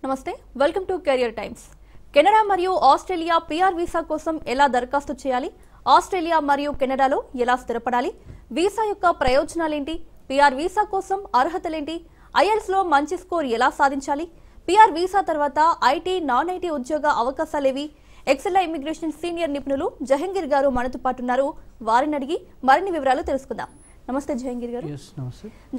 నమస్తే welcome to career times. Canada మరియు Australia PR visa కోసం ఎలా దరఖాస్తు చేయాలి, ఆస్ట్రేలియా మరియు కెనడాలో ఎలా స్థిరపడాలి, వీసా యొక్క ప్రయోజనాలేంటి, పీఆర్ వీసా కోసం అర్హతలేంటి, ఐఎల్స్ లో మంచి స్కోర్ ఎలా సాధించాలి, పీఆర్ వీసా తర్వాత ఐటీ నాన్ ఐటీ ఉద్యోగ అవకాశాలేవి, ఎక్సెల్ ఇమిగ్రేషన్ సీనియర్ నిపుణులు జహంగీర్ గారు మనతో పాటు ఉన్నారు. వారిని అడిగి మరిన్ని వివరాలు తెలుసుకుందాం. నమస్తే జహంగీర్ గారు.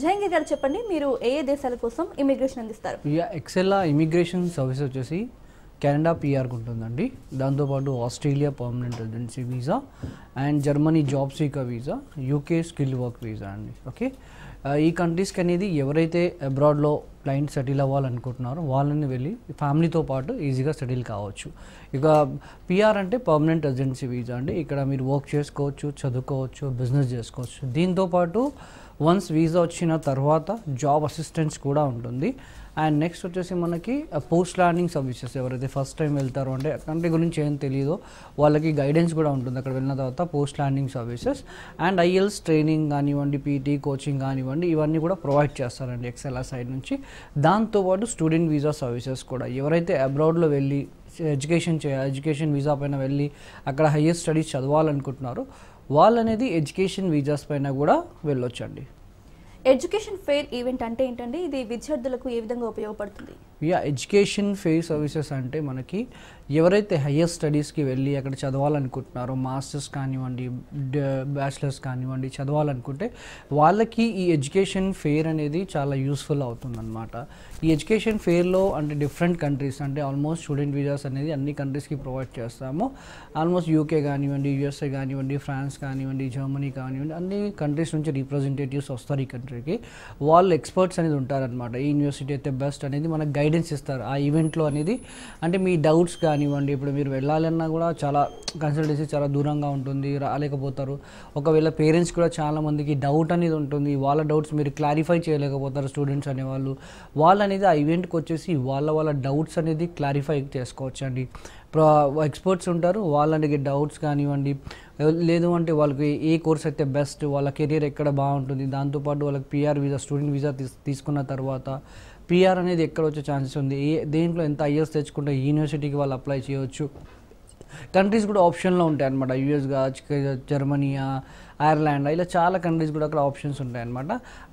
జహంగీర్ గారు చెప్పండి, మీరు ఏ దేశాల కోసం ఇమిగ్రేషన్ అందిస్తారు? ఎక్సెల్ ఇమిగ్రేషన్ సర్వీస్ వచ్చేసి కెనడా పీఆర్కి ఉంటుందండి. దాంతోపాటు Australia permanent residency visa and Germany job seeker visa, UK skill work visa అండి. ఓకే, ఈ కంట్రీస్కి అనేది ఎవరైతే అబ్రాడ్లో క్లయింట్ సెటిల్ అవ్వాలనుకుంటున్నారో వాళ్ళని వెళ్ళి ఫ్యామిలీతో పాటు ఈజీగా సెటిల్ కావచ్చు. ఇక పీఆర్ అంటే పర్మనెంట్ రెసిడెన్సీ వీసా అండి. ఇక్కడ మీరు వర్క్ చేసుకోవచ్చు, చదువుకోవచ్చు, బిజినెస్ చేసుకోవచ్చు. దీంతోపాటు వన్స్ వీసా వచ్చిన తర్వాత జాబ్ అసిస్టెన్స్ కూడా ఉంటుంది. అండ్ నెక్స్ట్ వచ్చేసి మనకి పోస్ట్ ల్యాండింగ్ సర్వీసెస్, ఎవరైతే ఫస్ట్ టైం వెళ్తారో అంటే కంట్రీ గురించి ఏం తెలియదో వాళ్ళకి గైడెన్స్ కూడా ఉంటుంది అక్కడ వెళ్ళిన తర్వాత. Post landing services and IELTS training కానివ్వండి, పీటీ కోచింగ్ కానివ్వండి, ఇవన్నీ కూడా ప్రొవైడ్ చేస్తారండి ఎక్సెల్ఆర్ సైడ్ నుంచి. దాంతోపాటు స్టూడెంట్ వీసా సర్వీసెస్ కూడా, ఎవరైతే అబ్రాడ్లో వెళ్ళి ఎడ్యుకేషన్ వీసా పైన వెళ్ళి అక్కడ హయ్యర్ స్టడీస్ చదవాలనుకుంటున్నారో వాళ్ళు అనేది ఎడ్యుకేషన్ వీసాస్ పైన కూడా వెళ్ళొచ్చండి. ఎడ్యుకేషన్ ఫెయిర్ ఈవెంట్ అంటే ఏంటండి? ఇది విద్యార్థులకు ఏ విధంగా ఉపయోగపడుతుంది? ఎడ్యుకేషన్ ఫెయిర్ సర్వీసెస్ అంటే మనకి ఎవరైతే హయ్యర్ స్టడీస్కి వెళ్ళి అక్కడ చదవాలనుకుంటున్నారో, మాస్టర్స్ కానివ్వండి, బ్యాచిలర్స్ కానివ్వండి చదవాలనుకుంటే వాళ్ళకి ఈ ఎడ్యుకేషన్ ఫెయిర్ అనేది చాలా యూస్ఫుల్ అవుతుందన్నమాట. ఈ ఎడ్యుకేషన్ ఫెయిర్లో అంటే డిఫరెంట్ కంట్రీస్ అంటే ఆల్మోస్ట్ స్టూడెంట్ వీసాస్ అనేది అన్ని కంట్రీస్కి ప్రొవైడ్ చేస్తాము. ఆల్మోస్ట్ యూకే కానివ్వండి, యూఎస్ఏ కానివ్వండి, ఫ్రాన్స్ కానివ్వండి, జర్మనీ కానివ్వండి, అన్ని కంట్రీస్ నుంచి రిప్రజెంటేటివ్స్ వస్తారు ఈ కంట్రీకి. వాళ్ళు ఎక్స్పర్ట్స్ అనేది ఉంటారనమాట. ఈ యూనివర్సిటీ అయితే బెస్ట్ అనేది మనకు గైడెన్స్ ఇస్తారు ఆ ఈవెంట్లో అనేది. అంటే మీ డౌట్స్ కానివ్వండి, ఇప్పుడు మీరు వెళ్ళాలన్నా కూడా చాలా కన్సల్టెన్సీ చాలా దూరంగా ఉంటుంది, రాలేకపోతారు. ఒకవేళ పేరెంట్స్ కూడా చాలామందికి డౌట్ అనేది ఉంటుంది, వాళ్ళ డౌట్స్ మీరు క్లారిఫై చేయలేకపోతారు స్టూడెంట్స్ అనేవాళ్ళు. వాళ్ళు అనేది ఆ ఈవెంట్కి వచ్చేసి వాళ్ళ డౌట్స్ అనేది క్లారిఫై చేసుకోవచ్చు అండి. ఎక్స్పర్ట్స్ ఉంటారు, వాళ్ళకి డౌట్స్ కానివ్వండి, లేదు అంటే వాళ్ళకి ఏ కోర్స్ అయితే బెస్ట్, వాళ్ళ కెరీర్ ఎక్కడ బాగుంటుంది, దాంతోపాటు వాళ్ళకి పీఆర్ వీసా స్టూడెంట్ వీసా తీసుకున్న తర్వాత పీఆర్ అనేది ఎక్కడ వచ్చే ఛాన్సెస్ ఉంది, దేంట్లో ఎంత ఐఎస్ తెచ్చుకుంటే యూనివర్సిటీకి వాళ్ళు అప్లై చేయవచ్చు. కంట్రీస్ కూడా ఆప్షన్లో ఉంటాయి అనమాట. యూఎస్గా, జర్మనీయా, ఐర్లాండ్, ఇలా చాలా కంట్రీస్ కూడా అక్కడ ఆప్షన్స్ ఉంటాయన్నమాట.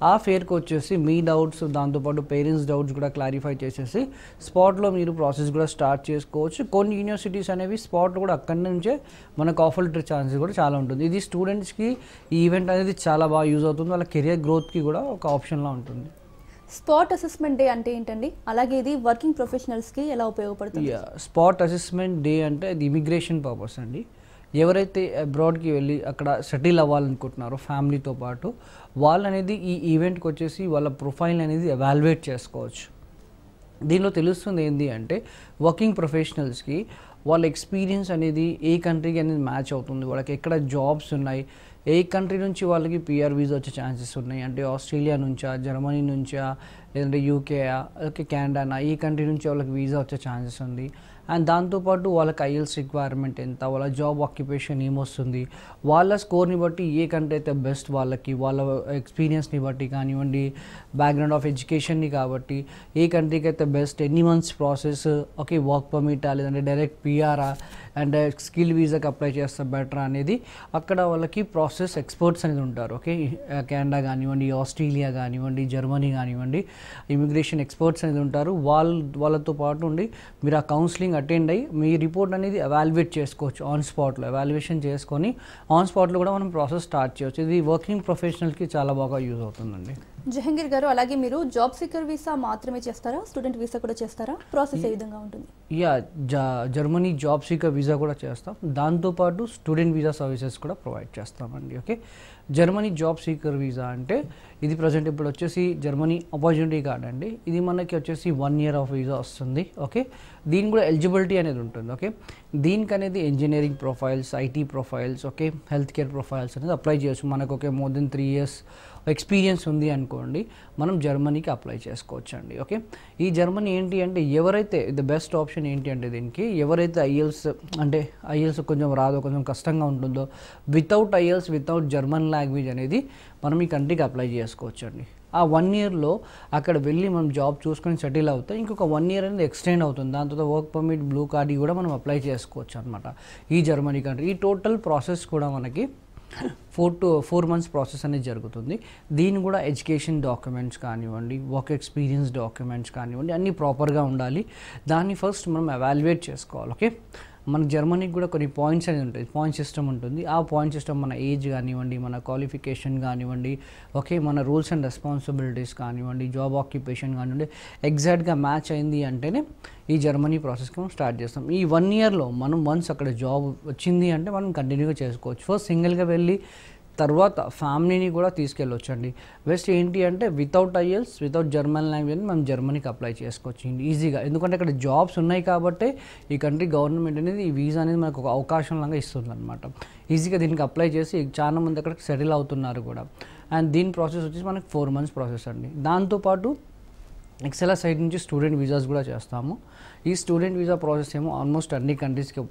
ఆ ఫేర్కి వచ్చేసి మీ డౌట్స్, దాంతోపాటు పేరెంట్స్ డౌట్స్ కూడా క్లారిఫై చేసేసి స్పాట్లో మీరు ప్రాసెస్ కూడా స్టార్ట్ చేసుకోవచ్చు. కొన్ని యూనివర్సిటీస్ అనేవి స్పాట్ కూడా అక్కడి నుంచే మనకు ఆఫర్ లెటర్ ఛాన్సెస్ కూడా చాలా ఉంటుంది. ఇది స్టూడెంట్స్కి ఈ ఈవెంట్ అనేది చాలా బాగా యూజ్ అవుతుంది, వాళ్ళ కెరియర్ గ్రోత్కి కూడా ఒక ఆప్షన్లా ఉంటుంది. స్పాట్ అసెస్మెంట్ డే అంటే ఏంటండి? అలాగే ఇది వర్కింగ్ ప్రొఫెషనల్స్కి ఎలా ఉపయోగపడుతుంది? స్పాట్ అసెస్మెంట్ డే అంటే అది ఇమిగ్రేషన్ పర్పస్ అండి. ఎవరైతే అబ్రాడ్కి వెళ్ళి అక్కడ సెటిల్ అవ్వాలనుకుంటున్నారో ఫ్యామిలీతో పాటు వాళ్ళు అనేది ఈ ఈవెంట్కి వచ్చేసి వాళ్ళ ప్రొఫైల్ అనేది ఎవాల్యుయేట్ చేసుకోవచ్చు. దీనిలో తెలుస్తుంది ఏంటి అంటే వర్కింగ్ ప్రొఫెషనల్స్కి వాళ్ళ ఎక్స్పీరియన్స్ అనేది ఏ కంట్రీకి అనేది మ్యాచ్ అవుతుంది, వాళ్ళకి ఎక్కడ జాబ్స్ ఉన్నాయి, ఏ కంట్రీ నుంచి వాళ్ళకి పీఆర్ వీసా వచ్చే ఛాన్సెస్ ఉన్నాయి, అంటే ఆస్ట్రేలియా నుంచా, జర్మనీ నుంచా, లేదంటే యూకేయా, ఓకే కెనడానా, ఈ కంట్రీ నుంచి వాళ్ళకి వీసా వచ్చే ఛాన్సెస్ ఉంది. అండ్ దాంతోపాటు వాళ్ళకి ఐఎల్స్ రిక్వైర్మెంట్ ఎంత, వాళ్ళ జాబ్ ఆక్యుపేషన్ ఏమొస్తుంది, వాళ్ళ స్కోర్ని బట్టి ఏ కంట్రీ అయితే బెస్ట్ వాళ్ళకి, వాళ్ళ ఎక్స్పీరియన్స్ని బట్టి కానివ్వండి, బ్యాక్గ్రౌండ్ ఆఫ్ ఎడ్యుకేషన్ని కాబట్టి ఏ కంట్రీకి అయితే బెస్ట్, ఎన్ని మంత్స్ ప్రాసెస్, ఓకే వర్క్ పర్మిటా లేదంటే డైరెక్ట్ పీఆరా అండ్ స్కిల్ వీసాకి అప్లై చేస్తే బెటర్ అనేది అక్కడ వాళ్ళకి ప్రాసెస్ ఎక్స్పర్ట్స్ అనేది ఉంటారు. ఓకే, కెనడా కానివ్వండి, ఆస్ట్రేలియా కానివ్వండి, జర్మనీ కానివ్వండి, ఇమిగ్రేషన్ ఎక్స్పర్ట్స్ అనేది ఉంటారు. వాళ్ళతో పాటు ఉండి మీరు ఆ కౌన్సిలింగ్ అటెండ్ అయ్యి మీ రిపోర్ట్ అనేది ఎవాల్యుయేట్ చేసుకోవచ్చు. ఆన్ స్పాట్లో ఎవాల్యుయేషన్ చేసుకొని ఆన్ స్పాట్లో కూడా మనం ప్రాసెస్ స్టార్ట్ చేయవచ్చు. ఇది వర్కింగ్ ప్రొఫెషనల్కి చాలా బాగా యూజ్ అవుతుందండి. జహంగీర్ గారు, అలాగే మీరు జాబ్ సీకర్ వీసా మాత్రమే చేస్తారా, స్టూడెంట్ వీసా కూడా చేస్తారా? ప్రాసెస్ ఏ విధంగా ఉంటుంది? జర్మనీ జాబ్ సీకర్ వీసా కూడా చేస్తాం, దాంతోపాటు స్టూడెంట్ వీసా సర్వీసెస్ కూడా ప్రొవైడ్ చేస్తామండి. Okay, Germany job seeker visa అంటే ఇది ప్రజెంట్ ఇప్పుడు వచ్చేసి జర్మనీ ఆపర్చునిటీ కార్డ్ అండి. ఇది మనకి వచ్చేసి 1 year ఆఫ్ వీసా వస్తుంది. ఓకే, దీని కూడా ఎలిజిబిలిటీ అనేది ఉంటుంది. ఓకే, దీనికి అనేది engineering profiles, IT profiles, okay health care profiles అనేది అప్లై చేయొచ్చు. మనకు okay more than 3 years experience ఉంది అనుకోండి, మనం జర్మనీకి అప్లై చేసుకోవచ్చు అండి. ఓకే, ఈ జర్మనీ ఏంటి అంటే ఎవరైతే ద బెస్ట్ ఆప్షన్ ఏంటి అంటే దీనికి ఎవరైతే ఐఎల్స్ కొంచెం రాదో, కొంచెం కష్టంగా ఉంటుందో, without IELTS without German language అనేది మనం ఈ కంట్రీకి అప్లై చేసుకోవచ్చు అండి. ఆ 1 ఇయర్లో అక్కడ వెళ్ళి మనం జాబ్ చూసుకొని సెటిల్ అవుతే ఇంకొక 1 ఇయర్ అనేది ఎక్స్టెండ్ అవుతుంది. దాని తర్వాత వర్క్ పర్మిట్, బ్లూ కార్డ్ కూడా మనం అప్లై చేసుకోవచ్చు అనమాట ఈ జర్మనీ కంట్రీ. ఈ టోటల్ ప్రాసెస్ కూడా మనకి 4 months ప్రాసెస్ అనేది జరుగుతుంది. దీని కూడా ఎడ్యుకేషన్ డాక్యుమెంట్స్ కానివ్వండి, వర్క్ ఎక్స్పీరియన్స్ డాక్యుమెంట్స్ కానివ్వండి, అన్నీ ప్రాపర్గా ఉండాలి. దాన్ని ఫస్ట్ మనం ఎవాల్యుయేట్ చేసుకోవాలి. ఓకే, మనకు జర్మనీకి కూడా కొన్ని పాయింట్స్ అనేది ఉంటుంది, పాయింట్ సిస్టమ్ ఉంటుంది. ఆ పాయింట్ సిస్టమ్ మన ఏజ్ కానివ్వండి, మన క్వాలిఫికేషన్ కానివ్వండి, ఓకే, మన రూల్స్ అండ్ రెస్పాన్సిబిలిటీస్ కానివ్వండి, జాబ్ ఆక్యుపేషన్ కానివ్వండి, ఎగ్జాక్ట్గా మ్యాచ్ అయింది అంటేనే ఈ జర్మనీ ప్రాసెస్కి మనం స్టార్ట్ చేస్తాం. ఈ 1 ఇయర్లో మనం వన్స్ అక్కడ జాబ్ వచ్చింది అంటే మనం కంటిన్యూగా చేసుకోవచ్చు. ఫస్ట్ సింగిల్గా వెళ్ళి తర్వాత ఫ్యామిలీని కూడా తీసుకెళ్ళొచ్చండి. బెస్ట్ ఏంటి అంటే without IELTS, without German language మనం జర్మనీకి అప్లై చేసుకోవచ్చు ఈజీగా. ఎందుకంటే అక్కడ జాబ్స్ ఉన్నాయి కాబట్టి ఈ కంట్రీ గవర్నమెంట్ అనేది ఈ వీసా అనేది మనకు ఒక అవకాశం లాగా ఇస్తుంది అనమాట. ఈజీగా దీనికి అప్లై చేసి చాలా మంది అక్కడ సెటిల్ అవుతున్నారు కూడా. అండ్ దీని ప్రాసెస్ వచ్చేసి మనకి 4 months ప్రాసెస్ అండి. దాంతోపాటు ఎక్సెలా సైడ్ నుంచి స్టూడెంట్ వీసాస్ కూడా చేస్తాము. ఈ స్టూడెంట్ వీసా ప్రాసెస్ ఏమో ఆల్మోస్ట్ అన్ని కంట్రీస్కి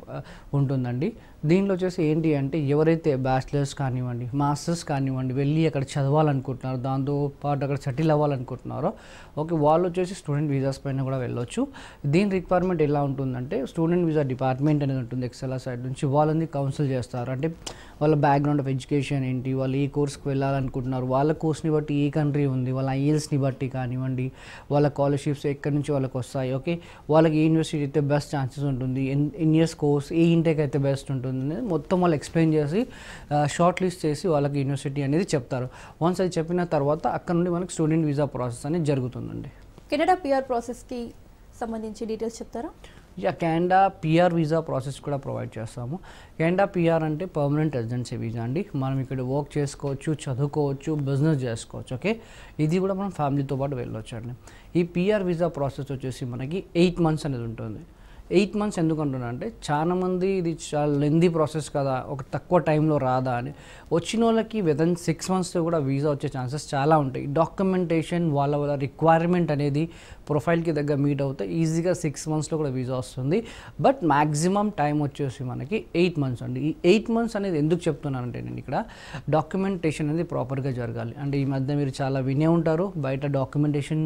ఉంటుందండి. దీనిలో వచ్చేసి ఏంటి అంటే ఎవరైతే బ్యాచిలర్స్ కానివ్వండి, మాస్టర్స్ కానివ్వండి వెళ్ళి అక్కడ చదవాలనుకుంటున్నారో, దాంతోపాటు అక్కడ సెటిల్ అవ్వాలనుకుంటున్నారో, ఓకే, వాళ్ళు వచ్చేసి స్టూడెంట్ వీసాస్ పైన కూడా వెళ్ళొచ్చు. దీని రిక్వైర్మెంట్ ఎలా ఉంటుందంటే స్టూడెంట్ వీసా డిపార్ట్మెంట్ అనేది ఉంటుంది ఎక్సెలా సైడ్ నుంచి. వాళ్ళని కౌన్సిల్ చేస్తారు. అంటే వాళ్ళ బ్యాక్గ్రౌండ్ ఆఫ్ ఎడ్యుకేషన్ ఏంటి, వాళ్ళు ఏ కోర్స్కి వెళ్ళాలనుకుంటున్నారు, వాళ్ళ కోర్స్ని బట్టి ఏ కంట్రీ ఉంది, వాళ్ళ ఐఎల్స్ని బట్టి కానివ్వండి, వాళ్ళ స్కాలర్షిప్స్ ఎక్కడి నుంచి వాళ్ళకి వస్తాయి, ఓకే, వాళ్ళకి ఏ యూనివర్సిటీ అయితే బెస్ట్ ఛాన్సెస్ ఉంటుంది, ఎన్ ఇయర్స్ కోర్స్ ఏ ఇంటేక్ అయితే బెస్ట్ ఉంటుంది అనేది మొత్తం వాళ్ళు ఎక్స్ప్లెయిన్ చేసి షార్ట్ లిస్ట్ చేసి వాళ్ళకి యూనివర్సిటీ అనేది చెప్తారు. వన్స్ అది చెప్పిన తర్వాత అక్కడ నుండి మనకి స్టూడెంట్ వీసా ప్రాసెస్ అనేది జరుగుతుందండి. కెనడా పిఆర్ ప్రాసెస్కి సంబంధించి డీటెయిల్స్ చెప్తారా? కెనడా పిఆర్ వీసా ప్రాసెస్ కూడా ప్రొవైడ్ చేస్తాము. కెనడా పిఆర్ అంటే పర్మనెంట్ రెసిడెన్సీ వీసా అండి. మనం ఇక్కడ వర్క్ చేసుకోవచ్చు, చదువుకోవచ్చు, బిజినెస్ చేసుకోవచ్చు. ఓకే, ఇది కూడా మనం ఫ్యామిలీతో పాటు వెళ్ళొచ్చు అండి. ఈ పిఆర్ వీసా ప్రాసెస్ వచ్చేసి మనకి 8 months అనేది ఉంటుంది. 8 months ఎందుకు అంటున్నా అంటే చాలామంది ఇది చాలా లెందీ ప్రాసెస్ కదా, ఒక తక్కువ టైంలో రాదా అని. వచ్చిన వాళ్ళకి వితిన్ 6 monthsలో కూడా వీసా వచ్చే ఛాన్సెస్ చాలా ఉంటాయి. డాక్యుమెంటేషన్ వాళ్ళ రిక్వైర్మెంట్ అనేది ప్రొఫైల్కి దగ్గర మీట్ అవుతే ఈజీగా 6 monthsలో కూడా వీసా వస్తుంది. బట్ మ్యాక్సిమం టైం వచ్చేసి మనకి 8 months అండి. ఈ 8 months అనేది ఎందుకు చెప్తున్నానంటే నేను ఇక్కడ డాక్యుమెంటేషన్ అనేది ప్రాపర్గా జరగాలి. అంటే ఈ మధ్య మీరు చాలా వినే ఉంటారు, బయట డాక్యుమెంటేషన్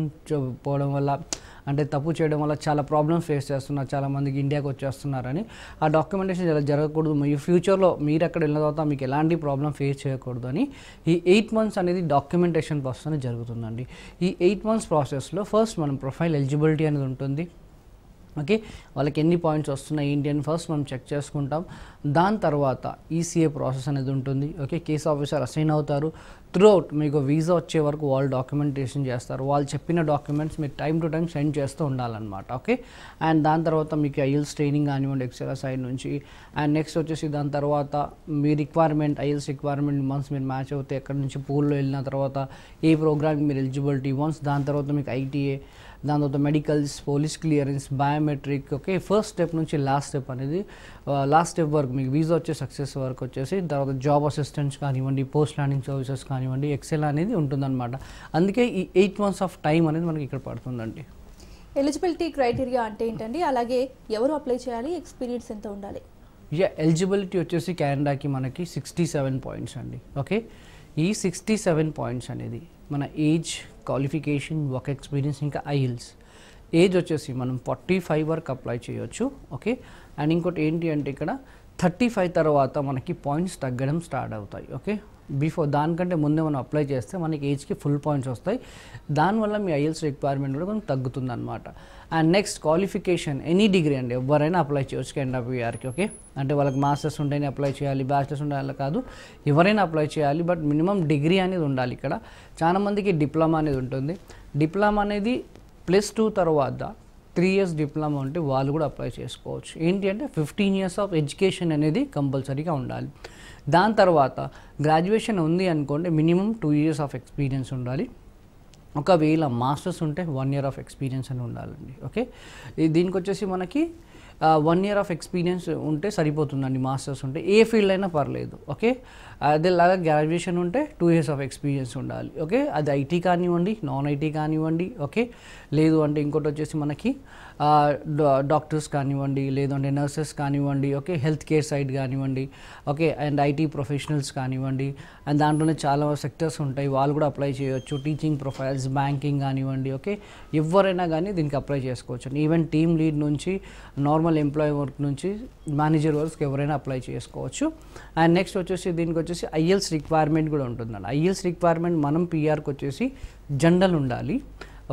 పోవడం వల్ల అంటే తప్పు చేయడం వల్ల చాలా ప్రాబ్లమ్స్ ఫేస్ చేస్తున్నారు, చాలామందికి ఇండియాకి వచ్చేస్తున్నారని. ఆ డాక్యుమెంటేషన్ జరగకూడదు, మీ ఫ్యూచర్లో మీరు అక్కడ వెళ్ళిన తర్వాత మీకు ఎలాంటి ప్రాబ్లం ఫేస్ చేయకూడదు అని ఈ 8 months అనేది డాక్యుమెంటేషన్ ప్రాసెస్ అనేది జరుగుతుందండి. ఈ 8 months ప్రాసెస్లో ఫస్ట్ మనం ప్రొఫైల్ ఎలిజిబిలిటీ అనేది ఉంటుంది. ఓకే, వాళ్ళకి ఎన్ని పాయింట్స్ వస్తున్నాయి ఏంటి అని ఫస్ట్ మనం చెక్ చేసుకుంటాం. దాని తర్వాత ఈసీఏ ప్రాసెస్ అనేది ఉంటుంది. ఓకే, కేస్ ఆఫీసర్ అసైన్ అవుతారు. త్రూఅవుట్ మీకు వీసా వచ్చే వరకు వాళ్ళు డాక్యుమెంటేషన్ చేస్తారు. వాళ్ళు చెప్పిన డాక్యుమెంట్స్ మీరు టైం టు టైం సెండ్ చేస్తూ ఉండాలన్నమాట. ఓకే, అండ్ దాని తర్వాత మీకు ఐఎల్స్ ట్రైనింగ్ కానివ్వండి ఎక్సెలా సైడ్ నుంచి. అండ్ నెక్స్ట్ వచ్చేసి దాని తర్వాత మీ రిక్వైర్మెంట్ ఐఎల్స్ రిక్వైర్మెంట్ మంత్స్ మీరు మ్యాచ్ అవుతే ఎక్కడి నుంచి పూల్లో వెళ్ళిన తర్వాత ఏ ప్రోగ్రామ్కి మీరు ఎలిజిబిలిటీ వన్స్, దాని తర్వాత మీకు ఐటీఏ, దాని తర్వాత medicals, police clearance, biometric. Okay, first step నుంచి లాస్ట్ స్టెప్ అనేది లాస్ట్ స్టెప్ వరకు మీకు వీసా వచ్చే సక్సెస్ వరకు వచ్చేసి తర్వాత జాబ్ అసిస్టెంట్స్ కానివ్వండి, పోస్ట్ ల్యాండింగ్ సర్వీసెస్ కానివ్వండి, ఎక్సెల్ అనేది ఉంటుందన్నమాట. అందుకే ఈ 8 months ఆఫ్ టైం అనేది మనకి ఇక్కడ పడుతుందండి. ఎలిజిబిలిటీ క్రైటీరియా అంటే ఏంటండి, అలాగే ఎవరు అప్లై చేయాలి, ఎక్స్పీరియన్స్ ఎంత ఉండాలి? ఎలిజిబిలిటీ వచ్చేసి కెనడాకి మనకి 67 points అండి. ఓకే, ఈ 67 points అనేది మన ఏజ్, క్వాలిఫికేషన్, వర్క్ ఎక్స్పీరియన్స్, ఇంకా ఐఎల్స్. ఏజ్ వచ్చేసి మనం 45 వరకు అప్లై చేయొచ్చు. ఓకే, అండ్ ఇంకోటి ఏంటి అంటే ఇక్కడ 35 తర్వాత మనకి పాయింట్స్ తగ్గడం స్టార్ట్ అవుతాయి. ఓకే, బిఫోర్ దానికంటే ముందే మనం అప్లై చేస్తే మనకి ఏజ్కి ఫుల్ పాయింట్స్ వస్తాయి. దానివల్ల మీ ఐఎల్స్ రిక్వైర్మెంట్ కూడా కొంచెం తగ్గుతుంది అనమాట. And next qualification any degree అండి, ఎవరైనా అప్లై చేయవచ్చు కెనడా పిఆర్కి. ఓకే, అంటే వాళ్ళకి మాస్టర్స్ ఉంటేనే అప్లై చేయాలి, బ్యాచిలర్స్ ఉండాలి కాదు, ఎవరైనా అప్లై చేయాలి. బట్ మినిమం డిగ్రీ అనేది ఉండాలి. ఇక్కడ చాలామందికి డిప్లొమా అనేది ఉంటుంది. డిప్లొమా అనేది +2 తర్వాత 3 years డిప్లొమా ఉంటే వాళ్ళు కూడా అప్లై చేసుకోవచ్చు. ఏంటి అంటే 15 years ఆఫ్ ఎడ్యుకేషన్ అనేది కంపల్సరీగా ఉండాలి. దాని తర్వాత గ్రాడ్యుయేషన్ ఉంది అనుకోండి, మినిమం 2 years ఆఫ్ ఎక్స్పీరియన్స్ ఉండాలి. ఒకవేళ మాస్టర్స్ ఉంటే 1 year ఆఫ్ ఎక్స్పీరియన్స్ అని ఉండాలండి. ఓకే, దీనికి వచ్చేసి మనకి 1 year ఆఫ్ ఎక్స్పీరియన్స్ ఉంటే సరిపోతుందండి. మాస్టర్స్ ఉంటే ఏ ఫీల్డ్ అయినా పర్లేదు. ఓకే, అదేలాగా గ్రాడ్యుయేషన్ ఉంటే 2 years ఆఫ్ ఎక్స్పీరియన్స్ ఉండాలి. ఓకే, అది ఐటీ కానివ్వండి, నాన్ ఐటీ కానివ్వండి. ఓకే, లేదు అంటే ఇంకోటి వచ్చేసి మనకి డాక్టర్స్ కానివ్వండి, లేదంటే నర్సెస్ కానివ్వండి. ఓకే, హెల్త్ కేర్ సైడ్ కానివ్వండి. ఓకే, అండ్ ఐటీ ప్రొఫెషనల్స్ కానివ్వండి. అండ్ దాంట్లోనే చాలా సెక్టర్స్ ఉంటాయి, వాళ్ళు కూడా అప్లై చేయొచ్చు. టీచింగ్ ప్రొఫైల్స్, బ్యాంకింగ్ కానివ్వండి. ఓకే, ఎవరైనా కానీ దీనికి అప్లై చేసుకోవచ్చు. ఈవెన్ టీమ్ లీడ్ నుంచి నార్మల్ ఎంప్లాయీ వర్క్ నుంచి మేనేజర్ వర్క్కి ఎవరైనా అప్లై చేసుకోవచ్చు. అండ్ నెక్స్ట్ వచ్చేసి దీనికి వచ్చేసి ఐఎల్స్ రిక్వైర్మెంట్ కూడా ఉంటుందండి. ఐఎల్స్ రిక్వైర్మెంట్ మనం పిఆర్కి వచ్చేసి జనరల్ ఉండాలి.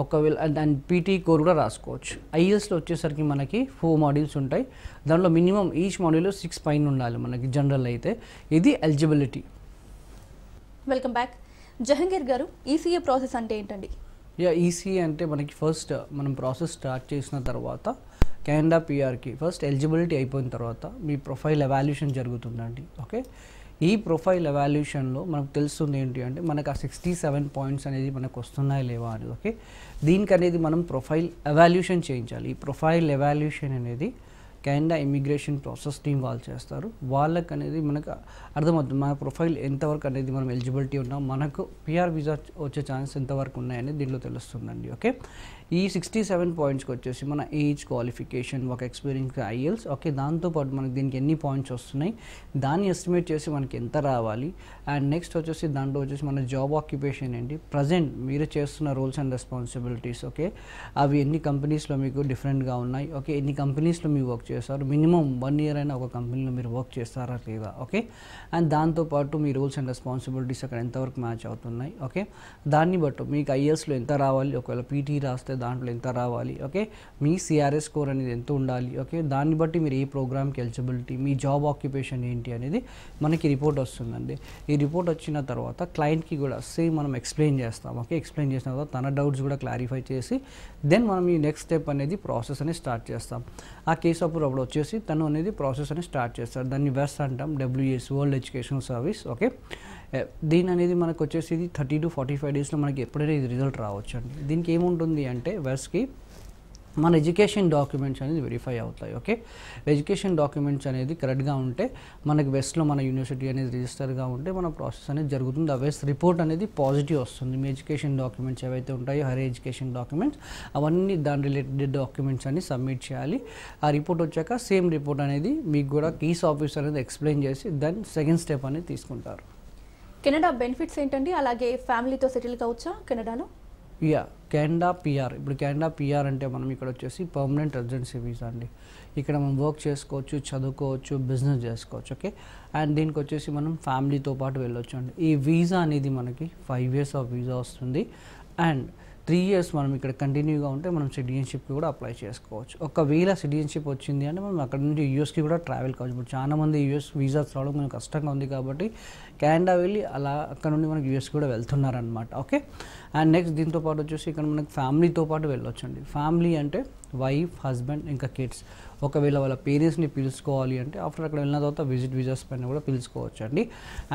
ఒకవేళ అండ్ పీటీ కోర్ కూడా రాసుకోవచ్చు. ఐఎల్స్లో వచ్చేసరికి మనకి 4 modules ఉంటాయి. దాంట్లో మినిమం ఈచ్ మాడ్యూల్లో 6 పైన ఉండాలి మనకి జనరల్ అయితే. ఇది ఎలిజిబిలిటీ. Welcome back. జహంగీర్ గారు, ఈసీఏ ప్రాసెస్ అంటే ఏంటండి? ఈసీఏ అంటే మనకి ఫస్ట్ మనం ప్రాసెస్ స్టార్ట్ చేసిన తర్వాత కెనడా పిఆర్కి ఫస్ట్ ఎలిజిబిలిటీ అయిపోయిన తర్వాత మీ ప్రొఫైల్ ఎవాల్యుయేషన్ జరుగుతుందండి. ఓకే, ఈ ప్రొఫైల్ ఎవాల్యుయేషన్లో మనకు తెలుస్తుంది ఏంటి అంటే మనకు ఆ 67 points అనేది మనకు వస్తున్నాయి లేవా అని. ఓకే, దీనికి అనేది మనం ప్రొఫైల్ ఎవాల్యుయేషన్ చేయించాలి. ఈ ప్రొఫైల్ ఎవాల్యుయేషన్ అనేది కెనడా ఇమిగ్రేషన్ ప్రాసెస్ టీమ్ వాళ్ళు చేస్తారు. వాళ్ళకి అనేది మనకు అర్థమవుతుంది మన ప్రొఫైల్ ఎంతవరకు అనేది మనం ఎలిజిబిలిటీ ఉన్నాం, మనకు పిఆర్ వీసా వచ్చే ఛాన్స్ ఎంతవరకు ఉన్నాయని దీంట్లో తెలుస్తుందండి. ఓకే, ఈ 67 pointsకి వచ్చేసి మన ఏజ్, క్వాలిఫికేషన్, ఒక ఎక్స్పీరియన్స్, ఐఎల్స్. ఓకే, దాంతోపాటు మనకి దీనికి ఎన్ని పాయింట్స్ వస్తున్నాయి దాన్ని ఎస్టిమేట్ చేసి మనకి ఎంత రావాలి. అండ్ నెక్స్ట్ వచ్చేసి దాంట్లో వచ్చేసి మన జాబ్ ఆక్యుపేషన్ ఏంటి, ప్రజెంట్ మీరు చేస్తున్న రోల్స్ అండ్ రెస్పాన్సిబిలిటీస్. ఓకే, అవి ఎన్ని కంపెనీస్లో మీకు డిఫరెంట్గా ఉన్నాయి. ఓకే, ఎన్ని కంపెనీస్లో మీరు వర్క్ చేస్తారు, మినిమం 1 year అయినా ఒక కంపెనీలో మీరు వర్క్ చేస్తారా లేదా. ఓకే, అండ్ దాంతోపాటు మీ రోల్స్ అండ్ రెస్పాన్సిబిలిటీస్ అక్కడ ఎంతవరకు మ్యాచ్ అవుతున్నాయి. ఓకే, దాన్ని బట్టి మీకు ఐఎల్స్లో ఎంత రావాలి, ఒకవేళ పీటీ రాస్తే దాంట్లో ఎంత రావాలి. ఓకే, మీ సిఆర్ఎస్ స్కోర్ అనేది ఎంత ఉండాలి. ఓకే, దాన్ని బట్టి మీరు ఏ ప్రోగ్రామ్కి ఎలిజిబిలిటీ, మీ జాబ్ ఆక్యుపేషన్ ఏంటి అనేది మనకి రిపోర్ట్ వస్తుందండి. ఈ రిపోర్ట్ వచ్చిన తర్వాత క్లయింట్కి కూడా సేమ్ మనం ఎక్స్ప్లెయిన్ చేస్తాం. ఓకే, ఎక్స్ప్లెయిన్ చేసిన తర్వాత తన డౌట్స్ కూడా క్లారిఫై చేసి దెన్ మనం ఈ నెక్స్ట్ స్టెప్ అనేది ప్రాసెస్ అనేది స్టార్ట్ చేస్తాం. ఆ కేసు అప్పుడు వచ్చేసి తను అనేది ప్రాసెస్ అనేది స్టార్ట్ చేస్తారు. దాన్ని వెస్ అంటాం, WS world education service. Okay, దీని అనేది మనకు వచ్చేసి ఇది 30 to 45 daysలో మనకి ఎప్పుడైనా ఇది రిజల్ట్ రావచ్చు అండి. దీనికి ఏముంటుంది అంటే వెస్కి మన ఎడ్యుకేషన్ డాక్యుమెంట్స్ అనేది వెరిఫై అవుతాయి. ఓకే, ఎడ్యుకేషన్ డాక్యుమెంట్స్ అనేది కరెక్ట్గా ఉంటే మనకి వెస్ట్లో మన యూనివర్సిటీ అనేది రిజిస్టర్గా ఉంటే మన ప్రాసెస్ అనేది జరుగుతుంది. ఆ వెస్ట్ రిపోర్ట్ అనేది పాజిటివ్ వస్తుంది. మీ ఎడ్యుకేషన్ డాక్యుమెంట్స్ ఏవైతే ఉంటాయో హైయర్ ఎడ్యుకేషన్ డాక్యుమెంట్స్ అవన్నీ దాని రిలేటెడ్ డాక్యుమెంట్స్ అన్ని సబ్మిట్ చేయాలి. ఆ రిపోర్ట్ వచ్చాక సేమ్ రిపోర్ట్ అనేది మీకు కూడా కీస్ ఆఫీసర్ అనేది ఎక్స్ప్లెయిన్ చేసి దాని సెకండ్ స్టెప్ అనేది తీసుకుంటారు. కెనడా బెనిఫిట్స్ ఏంటండి? అలాగే ఫ్యామిలీతో సెటిల్ కావచ్చా కెనడాలో? Canada PR. ఇప్పుడు కెనడా పిఆర్ అంటే మనం ఇక్కడ వచ్చేసి పర్మనెంట్ రెసిడెన్సీ వీసా అండి. ఇక్కడ మనం వర్క్ చేసుకోవచ్చు, చదువుకోవచ్చు, బిజినెస్ చేసుకోవచ్చు. ఓకే, అండ్ దీనికి వచ్చేసి మనం ఫ్యామిలీతో పాటు వెళ్ళొచ్చు అండి. ఈ వీసా అనేది మనకి 5 years ఆఫ్ వీసా వస్తుంది. అండ్ 3 years మనం ఇక్కడ కంటిన్యూగా ఉంటే మనం సిటిజన్షిప్కి కూడా అప్లై చేసుకోవచ్చు. ఒకవేళ సిటిజన్షిప్ వచ్చింది అంటే మనం అక్కడ నుండి యూఎస్కి కూడా ట్రావెల్ కావచ్చు. ఇప్పుడు చాలామంది యూఎస్ వీసాస్ రావడం మనకు కష్టంగా ఉంది కాబట్టి కెనడా వెళ్ళి అలా అక్కడ నుండి మనకి యూఎస్ కూడా వెళ్తున్నారనమాట. ఓకే, అండ్ నెక్స్ట్ దీంతో పాటు వచ్చేసి ఇక్కడ మనకి ఫ్యామిలీతో పాటు వెళ్ళొచ్చు అండి. ఫ్యామిలీ అంటే వైఫ్, హస్బెండ్, ఇంకా కిడ్స్. ఒకవేళ వాళ్ళ పేరెంట్స్ని పిలుచుకోవాలి అంటే ఆఫ్టర్ అక్కడ వెళ్ళిన తర్వాత విజిట్ వీసాస్ పైన కూడా పిలుచుకోవచ్చు అండి.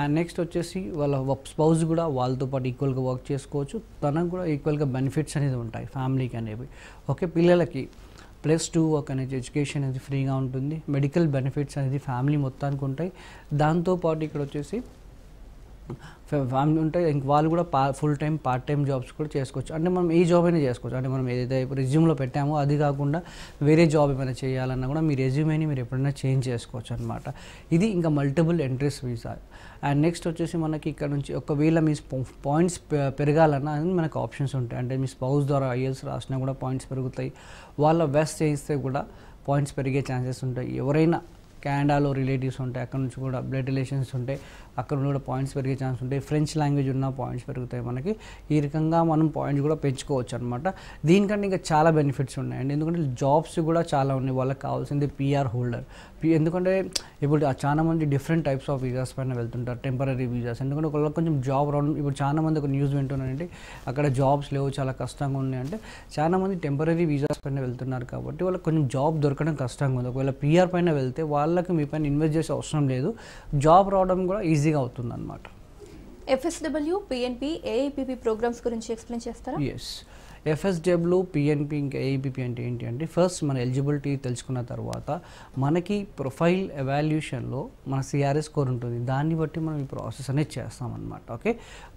అండ్ నెక్స్ట్ వచ్చేసి వాళ్ళ స్పౌస్ కూడా వాళ్ళతో పాటు ఈక్వల్గా వర్క్ చేసుకోవచ్చు. తనకు కూడా ఈక్వల్గా బెనిఫిట్స్ అనేది ఉంటాయి ఫ్యామిలీకి అనేవి. ఓకే, పిల్లలకి +2 వర్క్ అనేది ఎడ్యుకేషన్ అనేది ఫ్రీగా ఉంటుంది. మెడికల్ బెనిఫిట్స్ అనేది ఫ్యామిలీ మొత్తానికి ఉంటాయి. దాంతోపాటు ఇక్కడ వచ్చేసి ఫ్యామిలీ ఉంటే ఇంక వాళ్ళు కూడా full time, part time jobs కూడా చేసుకోవచ్చు. అంటే మనం ఏ జాబ్ అయినా చేసుకోవచ్చు. అంటే మనం ఏదైతే రెజ్యూమ్లో పెట్టామో అది కాకుండా వేరే జాబ్ ఏమైనా చేయాలన్నా కూడా మీ రెజ్యూమేని మీరు ఎప్పుడైనా చేంజ్ చేసుకోవచ్చు అనమాట. ఇది ఇంకా multiple entries visa. And next వచ్చేసి మనకి ఇక్కడ నుంచి ఒకవేళ మీ పాయింట్స్ పెరగాలన్నా మనకు ఆప్షన్స్ ఉంటాయి. అంటే మీ స్పౌస్ ద్వారా ఐఎల్స్ రాసినా కూడా పాయింట్స్ పెరుగుతాయి. వాళ్ళ వెస్ట్ చేయిస్తే కూడా పాయింట్స్ పెరిగే ఛాన్సెస్ ఉంటాయి. ఎవరైనా కెనడాలో రిలేటివ్స్ ఉంటాయి, అక్కడ నుంచి కూడా బ్లడ్ రిలేషన్స్ ఉంటాయి, అక్కడ కూడా పాయింట్స్ పెరిగే ఛాన్స్ ఉంటాయి. ఫ్రెంచ్ లాంగ్వేజ్ ఉన్న పాయింట్స్ పెరుగుతాయి మనకి. ఈ రకంగా మనం పాయింట్స్ కూడా పెంచుకోవచ్చు అనమాట. దీనికంటే ఇంకా చాలా బెనిఫిట్స్ ఉన్నాయండి. ఎందుకంటే జాబ్స్ కూడా చాలా ఉన్నాయి. వాళ్ళకి కావాల్సింది పిఆర్ హోల్డర్. ఎందుకంటే ఇప్పుడు చాలా మంది డిఫరెంట్ టైప్స్ ఆఫ్ వీసాస్ పైన వెళ్తుంటారు, టెంపరీ వీసాస్. ఎందుకంటే వాళ్ళకి కొంచెం జాబ్ రావడం, ఇప్పుడు చాలా మంది ఒక న్యూస్ వింటున్నారంటే అక్కడ జాబ్స్ లేవు, చాలా కష్టంగా ఉన్నాయంటే చాలా మంది టెంపరీ వీసాస్ పైన వెళ్తున్నారు కాబట్టి వాళ్ళకి కొంచెం జాబ్ దొరకడం కష్టంగా ఉంది. ఒకవేళ పిఆర్ పైన వెళ్తే వాళ్ళకి మీ పైన ఇన్వెస్ట్ చేసే అవసరం లేదు, జాబ్ రావడం కూడా ఈజీగా అవుతుంది అనమాట. FSW, PNP, AIPP ప్రోగ్రామ్స్ గురించి ఎక్స్ప్లెయిన్ చేస్తారా? ఎస్, ఎఫ్ఎస్డబ్ల్యూ, పిఎన్పి, ఇంకా ఏఐపిపి అంటే ఏంటి అంటే ఫస్ట్ మన ఎలిజిబిలిటీ తెలుసుకున్న తర్వాత మనకి ప్రొఫైల్ ఎవాల్యూషన్లో మన సిఆర్ఎస్ స్కోర్ ఉంటుంది, దాన్ని బట్టి మనం ఈ ప్రాసెస్ అనేది చేస్తామన్నమాట. ఓకే,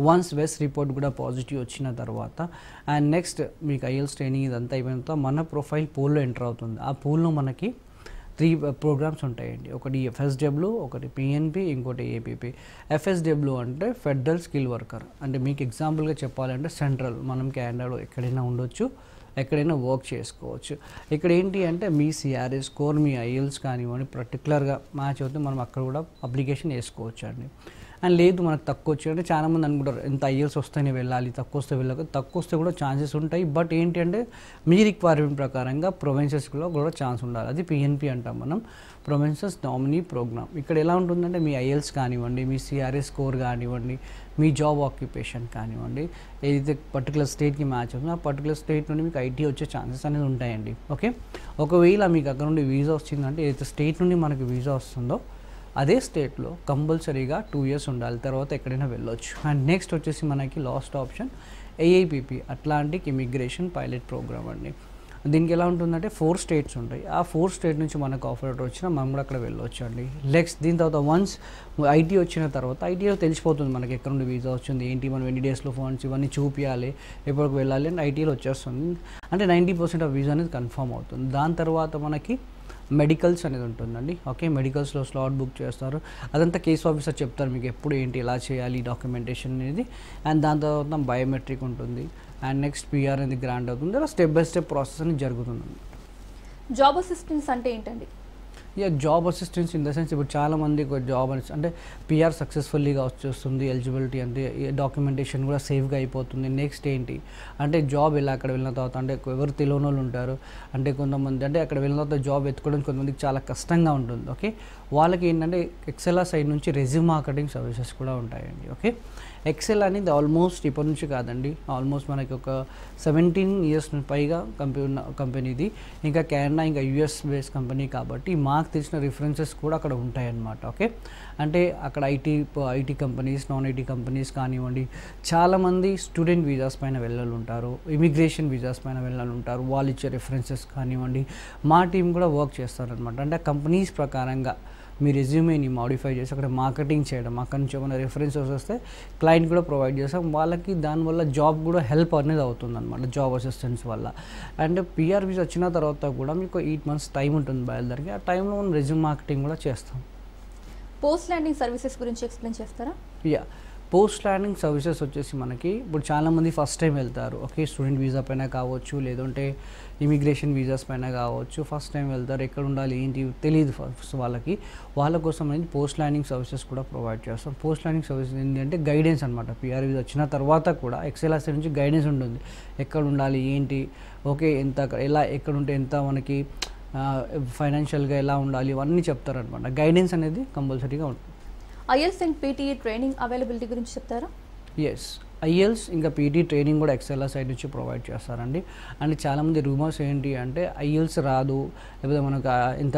వన్స్ వెస్ రిపోర్ట్ కూడా పాజిటివ్ వచ్చిన తర్వాత అండ్ నెక్స్ట్ మీకు ఐఎల్స్ ట్రైనింగ్ ఇదంతా అయిపోయిన తర్వాత మన ప్రొఫైల్ పూల్లో ఎంటర్ అవుతుంది. ఆ పూల్లో మనకి 3 ప్రోగ్రామ్స్ ఉంటాయండి. ఒకటి ఎఫ్ఎస్డబ్ల్యూ, ఒకటి పిఎన్పి, ఇంకోటి ఏపీపీ. ఎఫ్ఎస్డబ్ల్యూ అంటే ఫెడరల్ స్కిల్ వర్కర్, అంటే మీకు ఎగ్జాంపుల్గా చెప్పాలంటే సెంట్రల్, మనం కెనడాలో ఎక్కడైనా ఉండొచ్చు, ఎక్కడైనా వర్క్ చేసుకోవచ్చు. ఇక్కడ ఏంటి అంటే మీ సిఆర్ఎస్ స్కోర్, మీ ఐఎల్స్ కానివ్వండి పర్టికులర్గా మ్యాచ్ అవుతే మనం అక్కడ కూడా అప్లికేషన్ వేసుకోవచ్చు అండి. అండ్ లేదు మనకు తక్కువ వచ్చి అంటే చాలామంది అనుకుంటారు ఎంత ఐఎల్స్ వస్తేనే వెళ్ళాలి, తక్కువ వస్తే వెళ్ళక, తక్కువ వస్తే కూడా ఛాన్సెస్ ఉంటాయి. బట్ ఏంటి అంటే మీ రిక్వైర్మెంట్ ప్రకారంగా ప్రొవిన్సెస్లో కూడా ఛాన్స్ ఉండాలి. అది పిఎన్పి అంటాం మనం, ప్రొవిన్సెస్ నామినీ ప్రోగ్రామ్. ఇక్కడ ఎలా ఉంటుందంటే మీ ఐఎల్స్ కానివ్వండి, మీ సిఆర్ఎస్ స్కోర్ కానివ్వండి, మీ జాబ్ ఆక్యుపేషన్ కానివ్వండి, ఏదైతే పర్టికులర్ స్టేట్కి మ్యాచ్ అవుతుందో ఆ పర్టికులర్ స్టేట్ నుండి మీకు ఐటీ వచ్చే ఛాన్సెస్ అనేది ఉంటాయండి. ఓకే, ఒకవేళ మీకు అక్కడ నుండి వీసా వచ్చిందంటే ఏదైతే స్టేట్ నుండి మనకి వీసా వస్తుందో అదే స్టేట్లో కంపల్సరీగా 2 years ఉండాలి, తర్వాత ఎక్కడైనా వెళ్ళొచ్చు. అండ్ నెక్స్ట్ వచ్చేసి మనకి last option AIPP, Atlantic immigration pilot programme అండి. దీనికి ఎలా ఉంటుందంటే 4 states ఉంటాయి. ఆ 4 states నుంచి మనకు ఆఫర్ లెటర్ వచ్చినా మనం కూడా అక్కడ వెళ్ళొచ్చు అండి. నెక్స్ట్ దీని తర్వాత వన్స్ ఐటీ వచ్చిన తర్వాత ఐటీలో తెలిసిపోతుంది మనకి ఎక్కడ నుండి వీసా వచ్చింది ఏంటి, మనం ఎన్ని డేస్లో ఫండ్స్ ఇవన్నీ చూపించాలి, ఎప్పటికి వెళ్ళాలి అని ఐటీలో వచ్చేస్తుంది. అంటే 90% ఆఫ్ వీసా అనేది కన్ఫర్మ్ అవుతుంది. దాని తర్వాత మనకి మెడికల్స్ అనేది ఉంటుందండి. ఓకే, మెడికల్స్లో స్లాట్ బుక్ చేస్తారు, అదంతా కేస్ ఆఫీసర్ చెప్తారు మీకు ఎప్పుడు ఏంటి ఎలా చేయాలి డాక్యుమెంటేషన్ అనేది. అండ్ దాని తర్వాత బయోమెట్రిక్ ఉంటుంది. అండ్ నెక్స్ట్ పిఆర్ అనేది గ్రాంట్ అవుతుంది. అలా స్టెప్ బై స్టెప్ ప్రాసెస్ అనేది జరుగుతుంది. జాబ్ అసిస్టెన్స్ అంటే ఏంటండి? Job assistance in the sense ఇప్పుడు చాలామంది జాబ్ అంటే పిఆర్ సక్సెస్ఫుల్లీగా వచ్చేస్తుంది, ఎలిజిబిలిటీ అంటే డాక్యుమెంటేషన్ కూడా సేఫ్గా అయిపోతుంది. నెక్స్ట్ ఏంటి అంటే జాబ్ ఎలా అక్కడ వెళ్ళిన తర్వాత అంటే ఎవరు తెలియని వాళ్ళు ఉంటారు, అంటే కొంతమంది అంటే అక్కడ వెళ్ళిన తర్వాత జాబ్ ఎత్తుకోవడం కొంతమందికి చాలా కష్టంగా ఉంటుంది. ఓకే, వాళ్ళకి ఏంటంటే ఎక్సెల్ సైడ్ నుంచి రెజ్యూమ్ మార్కెటింగ్ సర్వీసెస్ కూడా ఉంటాయండి. ఓకే, ఎక్సెల్ అనేది ఆల్మోస్ట్ ఇప్పటి నుంచి కాదండి, ఆల్మోస్ట్ మనకి ఒక 17 years పైగా కంపెనీది. ఇంకా కెనడా ఇంకా యూఎస్ బేస్ కంపెనీ కాబట్టి మాకు తెలిసిన రిఫరెన్సెస్ కూడా అక్కడ ఉంటాయన్నమాట. ఓకే, అంటే అక్కడ IT companies, non IT companies కానివ్వండి, చాలామంది స్టూడెంట్ వీసాస్ పైన వెళ్ళాలి ఉంటారు, ఇమిగ్రేషన్ వీసాస్ పైన వెళ్ళాలి ఉంటారు, వాళ్ళు ఇచ్చే రిఫరెన్సెస్ కానివ్వండి మా టీం కూడా వర్క్ చేస్తారనమాట. అంటే కంపెనీస్ ప్రకారంగా మీ రెజ్యూమేని మాడిఫై చేసి అక్కడ మార్కెటింగ్ చేయడం, అక్కడ నుంచి ఏమైనా రిఫరెన్సెస్ వస్తే క్లయింట్ కూడా ప్రొవైడ్ చేస్తాం, వాళ్ళకి దానివల్ల జాబ్ కూడా హెల్ప్ అనేది అవుతుంది అనమాట జాబ్ అసిస్టెన్స్ వల్ల. అండ్ పిఆర్ వీసా వచ్చిన తర్వాత కూడా మీకు 8 months టైం ఉంటుంది బయలుదేరికి, ఆ టైంలో మనం రెజ్యూమ్ మార్కెటింగ్ కూడా చేస్తాం. పోస్ట్ ల్యాండింగ్ సర్వీసెస్ గురించి ఎక్స్ప్లెయిన్ చేస్తారా? పోస్ట్ ల్యాండింగ్ సర్వీసెస్ వచ్చేసి మనకి ఇప్పుడు చాలామంది ఫస్ట్ టైం వెళ్తారు. ఓకే, స్టూడెంట్ వీసా పైన కావచ్చు, లేదంటే ఇమిగ్రేషన్ వీసాస్ పైన కావచ్చు, ఫస్ట్ టైం వెళ్తారు, ఎక్కడ ఉండాలి ఏంటి తెలియదు ఫస్ట్ వాళ్ళ కోసం అనేది పోస్ట్ ల్యాండింగ్ సర్వీసెస్ కూడా ప్రొవైడ్ చేస్తాం. పోస్ట్ ల్యాండింగ్ సర్వీసెస్ ఏంటంటే గైడెన్స్ అనమాట. పిఆర్ వీసా వచ్చిన తర్వాత కూడా ఎక్సెల్ఆర్సీ నుంచి గైడెన్స్ ఉంటుంది, ఎక్కడ ఉండాలి ఏంటి, ఓకే ఎంత ఎలా ఎక్కడ ఉంటే ఎంత మనకి ఫైనాన్షియల్గా ఎలా ఉండాలి ఇవన్నీ చెప్తారనమాట. గైడెన్స్ అనేది కంపల్సరీగా ఉంటుంది. IELTS and PTE training availability గురించి చెప్తారా? ఎస్, ఐఎల్స్ ఇంకా పీటీ ట్రైనింగ్ కూడా ఎక్సెల్ సైడ్ నుంచి ప్రొవైడ్ చేస్తారండి. అండ్ చాలామంది రూమర్స్ ఏంటి అంటే ఐఎల్స్ రాదు, లేకపోతే మనకు ఎంత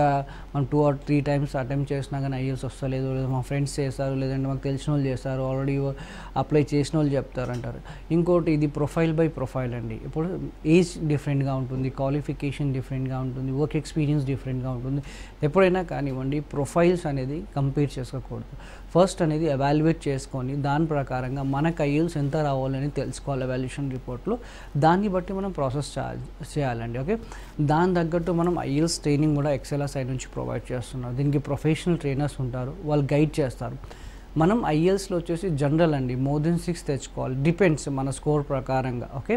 మనం 2 or 3 times అటెంప్ట్ చేసినా కానీ ఐఎల్స్ వస్తలేదు, లేదా మా ఫ్రెండ్స్ చేస్తారు, లేదంటే మాకు తెలిసిన వాళ్ళు చేస్తారు, ఆల్రెడీ అప్లై చేసిన వాళ్ళు చెప్తారంటారు. ఇంకోటి ఇది ప్రొఫైల్ బై ప్రొఫైల్ అండి. ఇప్పుడు ఏజ్ డిఫరెంట్గా ఉంటుంది, క్వాలిఫికేషన్ డిఫరెంట్గా ఉంటుంది, వర్క్ ఎక్స్పీరియన్స్ డిఫరెంట్గా ఉంటుంది. ఎప్పుడైనా కానివ్వండి ప్రొఫైల్స్ అనేది కంపేర్ చేసుకోకూడదు. ఫస్ట్ అనేది ఎవాల్యుయేట్ చేసుకొని దాని ప్రకారంగా మనకు ఐఎల్స్ ఎంత రావాలని తెలుసుకోవాలి ఎవాల్యుయేషన్ రిపోర్ట్లో, దాన్ని బట్టి మనం ప్రాసెస్ చేయాలండి. ఓకే, దాని తగ్గట్టు మనం ఐఎల్స్ ట్రైనింగ్ కూడా ఎక్సెల్ సైడ్ నుంచి ప్రొవైడ్ చేస్తున్నాం. దీనికి ప్రొఫెషనల్ ట్రైనర్స్ ఉంటారు, వాళ్ళు గైడ్ చేస్తారు. మనం ఐఎల్స్లో వచ్చేసి జనరల్ అండి, more than 6 తెచ్చుకోవాలి, డిపెండ్స్ మన స్కోర్ ప్రకారంగా. ఓకే,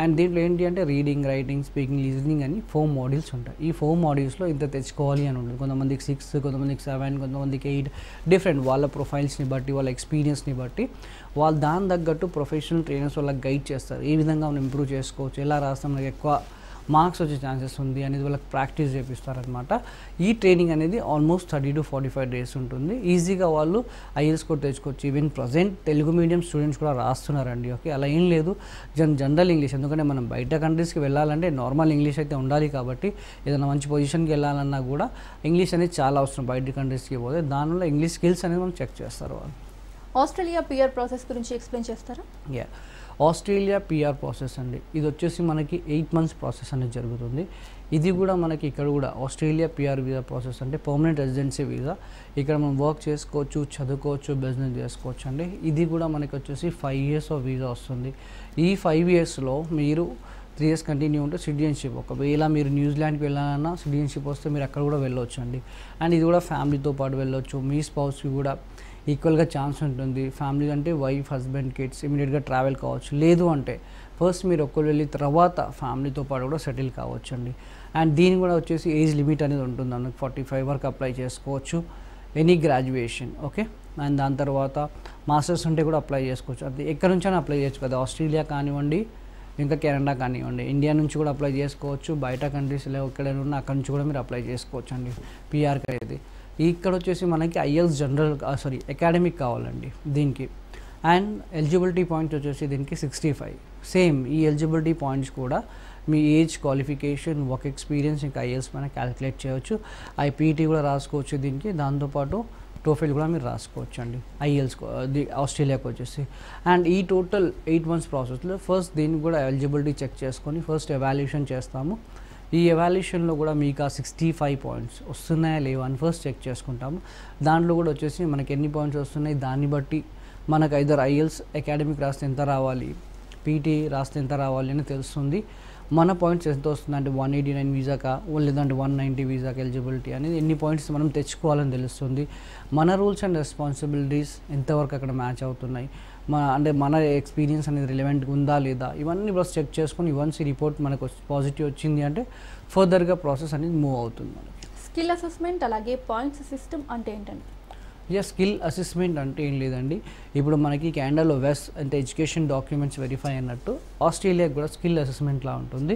అండ్ దీంట్లో ఏంటి అంటే రీడింగ్, రైటింగ్, స్పీకింగ్, లిజనింగ్ అని 4 modules ఉంటాయి. ఈ 4 modules ఇంత తెచ్చుకోవాలి అని ఉంటుంది. కొంతమందికి 6, కొంతమందికి 7, కొంతమందికి 8, డిఫరెంట్ వాళ్ళ ప్రొఫైల్స్ని బట్టి, వాళ్ళ ఎక్స్పీరియన్స్ని బట్టి వాళ్ళు దాని తగ్గట్టు ప్రొఫెషనల్ ట్రైనర్స్ వాళ్ళకి గైడ్ చేస్తారు. ఏ విధంగా మనం ఇంప్రూవ్ చేసుకోవచ్చు, ఎలా రాస్తాం మనకి ఎక్కువ మార్క్స్ వచ్చే ఛాన్సెస్ ఉంది అనేది వాళ్ళకి ప్రాక్టీస్ చేపిస్తారనమాట. ఈ ట్రైనింగ్ అనేది ఆల్మోస్ట్ 30 to 45 days ఉంటుంది. ఈజీగా వాళ్ళు ఐఎల్స్ కూడా తెచ్చుకోవచ్చు. Even present Telugu medium students కూడా రాస్తున్నారండి. ఓకే, అలా ఏం లేదు, జనరల్ ఇంగ్లీష్, ఎందుకంటే మనం బయట కంట్రీస్కి వెళ్ళాలంటే నార్మల్ ఇంగ్లీష్ అయితే ఉండాలి. కాబట్టి ఏదైనా మంచి పొజిషన్కి వెళ్ళాలన్నా కూడా ఇంగ్లీష్ అనేది చాలా అవసరం. బయట కంట్రీస్కి పోతే దానివల్ల ఇంగ్లీష్ స్కిల్స్ అనేది మనం చెక్ చేస్తారు వాళ్ళు. ఆస్ట్రేలియా పిఆర్ ప్రాసెస్ గురించి ఎక్స్ప్లెయిన్ చేస్తారా? ఆస్ట్రేలియా పిఆర్ ప్రాసెస్ అండి, ఇది వచ్చేసి మనకి 8 months ప్రాసెస్ అనేది జరుగుతుంది. ఇది కూడా మనకి ఇక్కడ కూడా ఆస్ట్రేలియా పిఆర్ వీసా ప్రాసెస్ అంటే పర్మనెంట్ రెసిడెన్సీ వీసా. ఇక్కడ మనం వర్క్ చేసుకోవచ్చు, చదువుకోవచ్చు, బిజినెస్ చేసుకోవచ్చు అండి. ఇది కూడా మనకి వచ్చేసి 5 years ఆఫ్ వీసా వస్తుంది. ఈ 5 yearsలో మీరు 3 years కంటిన్యూ ఉంటే సిటిజన్షిప్, ఒకవేళ మీరు న్యూజిలాండ్కి వెళ్ళాలన్నా సిటిజన్షిప్ వస్తే మీరు అక్కడ కూడా వెళ్ళవచ్చు అండి. అండ్ ఇది కూడా ఫ్యామిలీతో పాటు వెళ్ళొచ్చు, మీ స్పౌస్కి కూడా ఈక్వల్గా ఛాన్స్ ఉంటుంది. ఫ్యామిలీ అంటే వైఫ్, హస్బెండ్, కిడ్స్ ఇమీడియట్గా ట్రావెల్ కావచ్చు. లేదు అంటే ఫస్ట్ మీరు ఒక్కరు వెళ్ళి తర్వాత ఫ్యామిలీతో పాటు కూడా సెటిల్ కావచ్చు అండి. అండ్ దీని కూడా వచ్చేసి ఏజ్ లిమిట్ అనేది ఉంటుంది అన్నది 45 వరకు అప్లై చేసుకోవచ్చు, ఎనీ గ్రాడ్యుయేషన్. ఓకే, అండ్ దాని తర్వాత మాస్టర్స్ ఉంటే కూడా అప్లై చేసుకోవచ్చు. అది ఎక్కడి నుంచైనా అప్లై చేయొచ్చు కదా, ఆస్ట్రేలియా కానివ్వండి, ఇంకా కెనడా కానివ్వండి, ఇండియా నుంచి కూడా అప్లై చేసుకోవచ్చు. బయట కంట్రీస్లో ఎక్కడైనా ఉన్నా అక్కడి నుంచి కూడా మీరు అప్లై చేసుకోవచ్చు అండి పిఆర్కి అనేది. ఇక్కడ వచ్చేసి మనకి ఐఎల్స్ జనరల్ అకాడమిక్ కావాలండి దీనికి. అండ్ ఎలిజిబిలిటీ పాయింట్స్ వచ్చేసి దీనికి 65. సేమ్ ఈ ఎలిజిబిలిటీ పాయింట్స్ కూడా మీ ఏజ్, క్వాలిఫికేషన్, వర్క్ ఎక్స్పీరియన్స్, ఇంకా ఐఎల్స్ పైన క్యాలిక్యులేట్ చేయవచ్చు. ఐపీటీ కూడా రాసుకోవచ్చు దీనికి. దాంతోపాటు టోఫెల్ కూడా మీరు రాసుకోవచ్చు అండి ఐఎల్స్ ఆస్ట్రేలియాకి వచ్చేసి. అండ్ ఈ టోటల్ 8 months ప్రాసెస్లో ఫస్ట్ దీనికి కూడా ఎలిజిబిలిటీ చెక్ చేసుకొని ఫస్ట్ ఎవాల్యుయేషన్ చేస్తాము. ఈ ఎవాల్యుయేషన్లో కూడా మీకు ఆ 65 points వస్తున్నాయా లేవా అని ఫస్ట్ చెక్ చేసుకుంటాము. దాంట్లో కూడా వచ్చేసి మనకి ఎన్ని పాయింట్స్ వస్తున్నాయి దాన్ని బట్టి మనకు ఐదర్ ఐఎల్స్ అకాడమిక్ రాస్తే ఎంత రావాలి, పీటీ రాస్తే ఎంత రావాలి అని తెలుస్తుంది. మన పాయింట్స్ ఎంత వస్తుంది అంటే 189 వీసాకా లేదంటే 190 వీసాకి ఎలిజిబిలిటీ అనేది ఎన్ని పాయింట్స్ మనం తెచ్చుకోవాలని తెలుస్తుంది. మన రూల్స్ అండ్ రెస్పాన్సిబిలిటీస్ ఎంతవరకు అక్కడ మ్యాచ్ అవుతున్నాయి, మన ఎక్స్పీరియన్స్ అనేది రిలవెంట్గా ఉందా లేదా, ఇవన్నీ ప్లస్ చెక్ చేసుకొని వన్స్ ఈ రిపోర్ట్ మనకు పాజిటివ్ వచ్చింది అంటే ఫర్దర్గా ప్రాసెస్ అనేది మూవ్ అవుతుంది మనకి. స్కిల్ అసెస్మెంట్ అలాగే పాయింట్స్ సిస్టమ్ అంటే ఏంటండి? స్కిల్ అసెస్మెంట్ అంటే ఏం లేదండి, ఇప్పుడు మనకి కెనడాలో వెస్ అంటే ఎడ్యుకేషన్ డాక్యుమెంట్స్ వెరిఫై అన్నట్టు ఆస్ట్రేలియాకి కూడా స్కిల్ అసెస్మెంట్లా ఉంటుంది.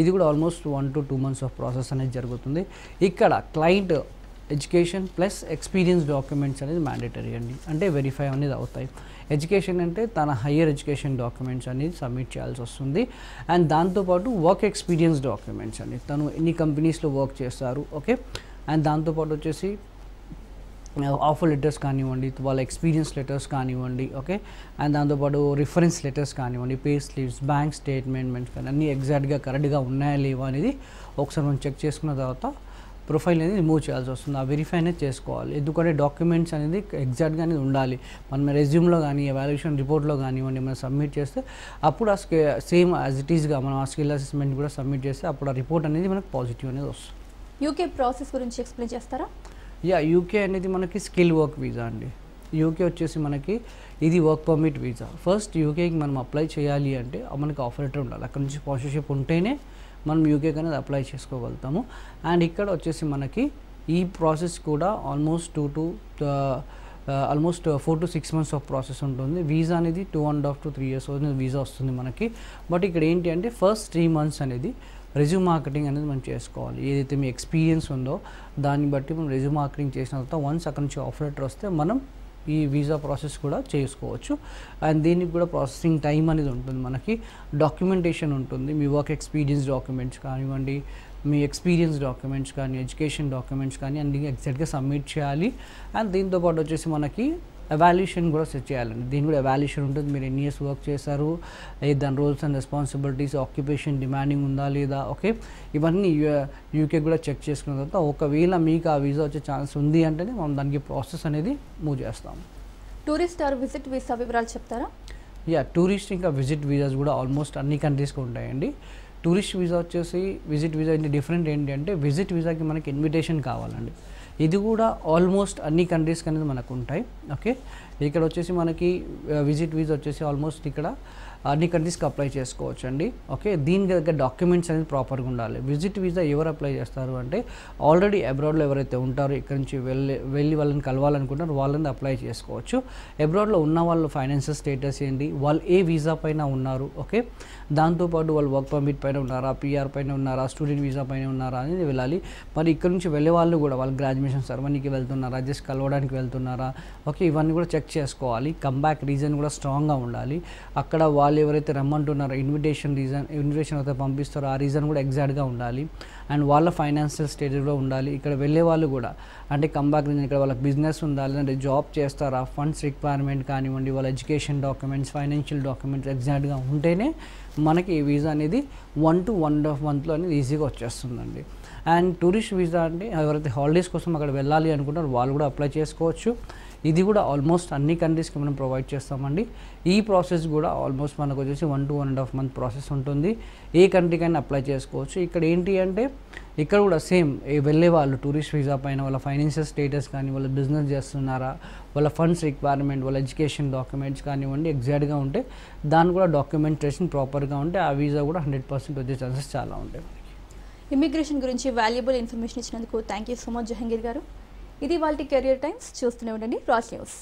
ఇది కూడా almost 1 to 2 months of process అనేది జరుగుతుంది. ఇక్కడ client education plus experience documents అనేది మ్యాండేటరీ అండి, అంటే వెరిఫై అనేది అవుతాయి. ఎడ్యుకేషన్ అంటే తన హయ్యర్ ఎడ్యుకేషన్ డాక్యుమెంట్స్ అనేది సబ్మిట్ చేయాల్సి వస్తుంది. అండ్ దాంతోపాటు వర్క్ ఎక్స్పీరియన్స్ డాక్యుమెంట్స్ అండి, తను ఎన్ని కంపెనీస్లో వర్క్ చేస్తారు. ఓకే, అండ్ దాంతోపాటు వచ్చేసి ఆఫర్ లెటర్స్ కానివ్వండి, వాళ్ళ ఎక్స్పీరియన్స్ లెటర్స్ కానివ్వండి. ఓకే, అండ్ దాంతోపాటు రిఫరెన్స్ లెటర్స్ కానివ్వండి, పే స్లిప్స్, బ్యాంక్ స్టేట్మెంట్స్ కానీ అన్నీ ఎగ్జాక్ట్గా కరెక్ట్గా ఉన్నాయా లేవా అనేది ఒకసారి మనం చెక్ చేసుకున్న తర్వాత ప్రొఫైల్ అనేది రిమూవ్ చేయాల్సి వస్తుంది. ఆ వెరిఫై అనేది చేసుకోవాలి, ఎందుకంటే డాక్యుమెంట్స్ అనేది ఎగ్జాక్ట్గా అనేది ఉండాలి. మనం రెజ్యూమ్లో కానీ ఎవాల్యుయేషన్ రిపోర్ట్లో కానివ్వండి మనం సబ్మిట్ చేస్తే అప్పుడు ఆ సేమ్ యాజ్ ఇట్ ఈస్గా మనం ఆ స్కిల్ అసెస్మెంట్ కూడా సబ్మిట్ చేస్తే అప్పుడు ఆ రిపోర్ట్ అనేది మనకు పాజిటివ్ అనేది వస్తుంది. యూకే ప్రాసెస్ గురించి ఎక్స్ప్లెయిన్ చేస్తారా? యూకే అనేది మనకి స్కిల్ వర్క్ వీసా అండి. యూకే వచ్చేసి మనకి ఇది వర్క్ పర్మిట్ వీసా. ఫస్ట్ యూకేకి మనం అప్లై చేయాలి అంటే మనకి ఆఫర్ లెటర్ ఉండాలి, అక్కడ నుంచి స్పాన్సర్షిప్ ఉంటేనే మనం యూకేకి అనేది అప్లై చేసుకోగలుగుతాము. అండ్ ఇక్కడ వచ్చేసి మనకి ఈ ప్రాసెస్ కూడా almost 4 to 6 months of process ఉంటుంది. వీసా అనేది 2.5 to 3 years వీసా వస్తుంది మనకి. బట్ ఇక్కడ ఏంటి అంటే ఫస్ట్ 3 months అనేది రెజ్యూమ్ మార్కెటింగ్ అనేది మనం చేసుకోవాలి. ఏదైతే మీ ఎక్స్పీరియన్స్ ఉందో దాన్ని బట్టి మనం రెజ్యూమ్ మార్కెటింగ్ చేసిన తర్వాత వన్స్ అక్కడ నుంచి ఆఫర్ లెటర్ వస్తే మనం ఈ వీసా ప్రాసెస్ కూడా చేసుకోవచ్చు. అండ్ దీనికి కూడా ప్రాసెసింగ్ టైం అనేది ఉంటుంది మనకి. డాక్యుమెంటేషన్ ఉంటుంది, మీ వర్క్ ఎక్స్పీరియన్స్ డాక్యుమెంట్స్ కానివ్వండి, మీ ఎక్స్పీరియన్స్ డాక్యుమెంట్స్ కానీ, ఎడ్యుకేషన్ డాక్యుమెంట్స్ కానీ అన్ని ఎగ్జాక్ట్గా సబ్మిట్ చేయాలి. అండ్ దీంతోపాటు వచ్చేసి మనకి ఎవాల్యుయేషన్ కూడా సెట్ చేయాలండి. దీని కూడా ఎవాల్యుయేషన్ ఉంటుంది, మీరు ఎన్ని ఇయర్స్ వర్క్ చేశారు, దాని roles and responsibilities, occupation demanding ఉందా లేదా. ఓకే, ఇవన్నీ యూకే కూడా చెక్ చేసుకున్న తర్వాత ఒకవేళ మీకు ఆ వీసా వచ్చే ఛాన్స్ ఉంది అంటేనే మనం దానికి ప్రాసెస్ అనేది మూవ్ చేస్తాం. టూరిస్ట్ ఆర్ విజిట్ వీసా వివరాలు చెప్తారా? టూరిస్ట్ ఇంకా విజిట్ వీసాస్ కూడా ఆల్మోస్ట్ అన్ని కంట్రీస్కి ఉంటాయండి. టూరిస్ట్ వీసా వచ్చేసి విజిట్ వీసా డిఫరెంట్ ఏంటి అంటే విజిట్ వీసాకి మనకి ఇన్విటేషన్ కావాలండి. ఇది కూడా ఆల్మోస్ట్ అన్ని కంట్రీస్కి అనేది మనకు ఉంటాయి. ఓకే, ఇక్కడ వచ్చేసి మనకి విజిట్ వీసా వచ్చేసి ఆల్మోస్ట్ ఇక్కడ అన్ని కంట్రీస్కి అప్లై చేసుకోవచ్చు అండి. ఓకే, దీనికి దగ్గర డాక్యుమెంట్స్ అనేది ప్రాపర్గా ఉండాలి. విజిట్ వీసా ఎవరు అప్లై చేస్తారు అంటే ఆల్రెడీ అబ్రాడ్లో ఎవరైతే ఉంటారో ఇక్కడ నుంచి వెళ్ళి వాళ్ళని కలవాలనుకుంటారో వాళ్ళని అప్లై చేసుకోవచ్చు. అబ్రాడ్లో ఉన్న వాళ్ళు ఫైనాన్షియల్ స్టేటస్ ఏంటి, వాళ్ళు ఏ వీసా పైన ఉన్నారు, ఓకే, దాంతోపాటు వాళ్ళు వర్క్ పర్మిట్ పైన ఉన్నారా, పిఆర్ పైన ఉన్నారా, స్టూడెంట్ వీసా పైన ఉన్నారా అనేది వెళ్ళాలి. మరి ఇక్కడ నుంచి వెళ్ళే వాళ్ళు కూడా వాళ్ళు గ్రాడ్యుయేషన్ సెరమనీకి వెళ్తున్నారా, జస్ట్ కలవడానికి వెళ్తున్నారా, ఓకే, ఇవన్నీ కూడా చెక్ చేసుకోవాలి. కమ్బ్యాక్ రీజన్ కూడా స్ట్రాంగ్గా ఉండాలి. అక్కడ వాళ్ళు ఎవరైతే రమ్మంటున్నారో ఇన్విటేషన్ అయితే పంపిస్తారో ఆ రీజన్ కూడా ఎగ్జాక్ట్గా ఉండాలి. అండ్ వాళ్ళ ఫైనాన్షియల్ స్టేటస్లో ఉండాలి. ఇక్కడ వెళ్ళే వాళ్ళు కూడా అంటే కంబ్యాక్ రీజన్ ఇక్కడ వాళ్ళకి బిజినెస్ ఉందా, లేదంటే జాబ్ చేస్తారా, ఫండ్స్ రిక్వైర్మెంట్ కానివ్వండి, వాళ్ళ ఎడ్యుకేషన్ డాక్యుమెంట్స్, ఫైనాన్షియల్ డాక్యుమెంట్స్ ఎగ్జాక్ట్గా ఉంటేనే మనకి ఈ వీసా అనేది 1 to 1.5 monthలో అనేది ఈజీగా వచ్చేస్తుందండి. అండ్ టూరిస్ట్ వీసా అంటే ఎవరైతే హాలిడేస్ కోసం అక్కడ వెళ్ళాలి అనుకుంటారో వాళ్ళు కూడా అప్లై చేసుకోవచ్చు. ఇది కూడా ఆల్మోస్ట్ అన్ని కంట్రీస్కి మనం ప్రొవైడ్ చేస్తామండి. ఈ ప్రాసెస్ కూడా ఆల్మోస్ట్ మనకు వచ్చేసి 1 to 1.5 month ప్రాసెస్ ఉంటుంది. ఏ కంట్రీకైనా అప్లై చేసుకోవచ్చు. ఇక్కడ ఏంటి అంటే ఇక్కడ కూడా సేమ్ వెళ్ళే వాళ్ళు టూరిస్ట్ వీసా పైన వాళ్ళ ఫైనాన్షియల్ స్టేటస్ కానీ, వాళ్ళ బిజినెస్ చేస్తున్నారా, వాళ్ళ ఫండ్స్ రిక్వైర్మెంట్, వాళ్ళ ఎడ్యుకేషన్ డాక్యుమెంట్స్ కానివ్వండి ఎగ్జాక్ట్గా ఉంటే దాన్ని కూడా డాక్యుమెంటేషన్ ప్రాపర్గా ఉంటే ఆ వీసా కూడా 100% వచ్చే ఛాన్సెస్ చాలా ఉంటాయి. ఇమిగ్రేషన్ గురించి వాల్యుబుల్ ఇన్ఫర్మేషన్ ఇచ్చినందుకు thank you so much Jahangir గారు. ఇది వాళ్ళ కెరియర్ టైమ్స్. చూస్తూనే ఉండండి రాజ్ న్యూస్.